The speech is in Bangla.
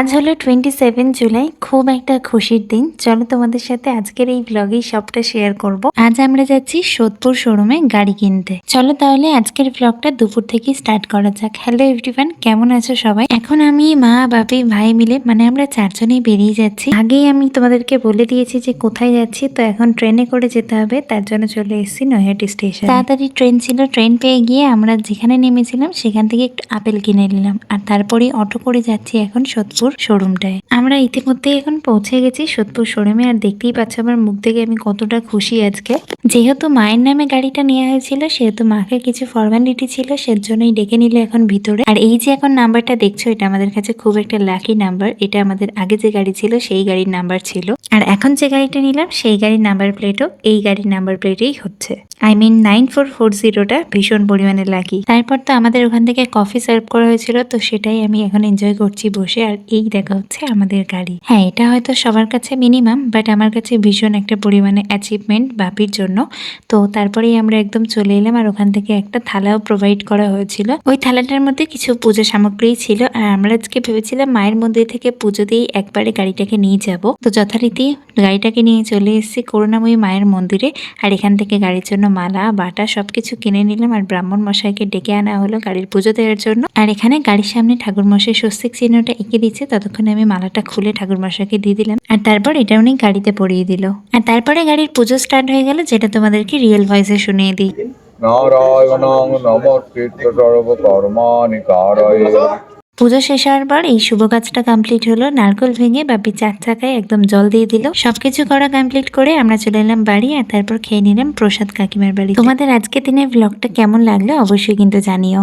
আজ হলো 27 জুলাই, খুব একটা খুশির দিন। চলো তোমাদের সাথে আজকের এই ব্লগেই সবটা শেয়ার করব। আজ আমরা যাচ্ছি সোদপুর শোরুমে গাড়ি কিনতে। চলো তাহলে আজকের ব্লগটা দুপুর থেকেই স্টার্ট করা যাক। হ্যালো এভরিওয়ান, কেমন আছো সবাই? এখন আমি, মা, বাপি, ভাই মিলে মানে আমরা চারজনেই বেরিয়ে যাচ্ছি। আগেই আমি তোমাদেরকে বলে দিয়েছি যে কোথায় যাচ্ছি, তো এখন ট্রেনে করে যেতে হবে, তার জন্য চলে এসেছি নৈহাটি স্টেশন। তাড়াতাড়ি ট্রেন ছিল, ট্রেন পেয়ে গিয়ে আমরা যেখানে নেমেছিলাম সেখান থেকে একটু আপেল কিনে নিলাম, আর তারপরে অটো করে যাচ্ছি এখন সোদপুর শোরুমটায়। আমরা ইতিমধ্যে এখন পৌঁছে গেছি সোদপুর শোরুমে, আর দেখতেই পাচ্ছ আমার মুখ থেকে আমি কতটা খুশি আজকে। যেহেতু মায়ের নামে গাড়িটা নেওয়া হয়েছিল, সেহেতু মাকে কিছু ফর্মালিটি ছিল, সেজন্যই ডেকে নিল এখন ভিতরে। আর এই যে এখন নাম্বারটা দেখছো, এটা আমাদের কাছে খুব একটা লাকি নাম্বার। এটা আমাদের আগে যে গাড়ি ছিল সেই গাড়ির নাম্বার ছিল, আর এখন যে গাড়িটা নিলাম সেই গাড়ির নাম্বার প্লেটও এই গাড়ির নাম্বার প্লেটেই হচ্ছে। আই মিন 9440টা ভীষণ পরিমাণে লাকি। তারপর তো আমাদের ওখান থেকে কফি সার্ভ করা হয়েছিল, তো সেটাই আমি এখন এনজয় করছি বসে। আর এই দেখা হচ্ছে আমাদের গাড়ি। হ্যাঁ, এটা হয়তো সবার কাছে মিনিমাম, বাট আমার কাছে ভীষণ একটা পরিমাণে অ্যাচিভমেন্ট বাপির জন্য। তো তারপরেই আমরা একদম চলে এলাম, আর ওখান থেকে একটা থালাও প্রোভাইড করা হয়েছিল। ওই থালাটার মধ্যে কিছু পুজো সামগ্রী ছিল, আর আমরা আজকে ভেবেছিলাম মায়ের মন্দির থেকে পুজো দিয়ে একবারে গাড়িটাকে নিয়ে যাব। তো যথারীতি গাড়িটাকে নিয়ে চলে এসেছি করুণাময়ী মায়ের মন্দিরে, আর এখান থেকে গাড়ির জন্য মালা বাটা সবকিছু কিনে নিলাম, আর ব্রাহ্মণ মশাইকে ডেকে আনা হলো গাড়ির পুজো দেওয়ার জন্য। আর এখানে গাড়ির সামনে ঠাকুর মশাই স্বস্তিক চিহ্নটা এঁকে দিচ্ছে, ততক্ষণে আমি মালাটা খুলে ঠাকুর মশাইকে দিয়ে দিলাম, আর তারপর এটা উনি গাড়িতে পরিয়ে দিল। আর তারপরে গাড়ির পুজো স্টার্ট হয়ে গেল, যেটা তোমাদেরকে রিয়েল ভয়েসে শুনিয়ে দিই। নারায়ণং নমস্কৃত্য সর্বকর্মাণি কারয়ে। পুজো শেষ হওয়ার পর এই শুভ কাজটা কমপ্লিট হলো। নারকেল ভেঙে বাপি 4 চাকায় একদম জল দিয়ে দিল। সবকিছু করা কমপ্লিট করে আমরা চলে এলাম বাড়ি, আর তারপর খেয়ে নিলাম প্রসাদ কাকিমার বাড়ি। তোমাদের আজকে দিনের ব্লগটা কেমন লাগলো অবশ্যই কিন্তু জানিও।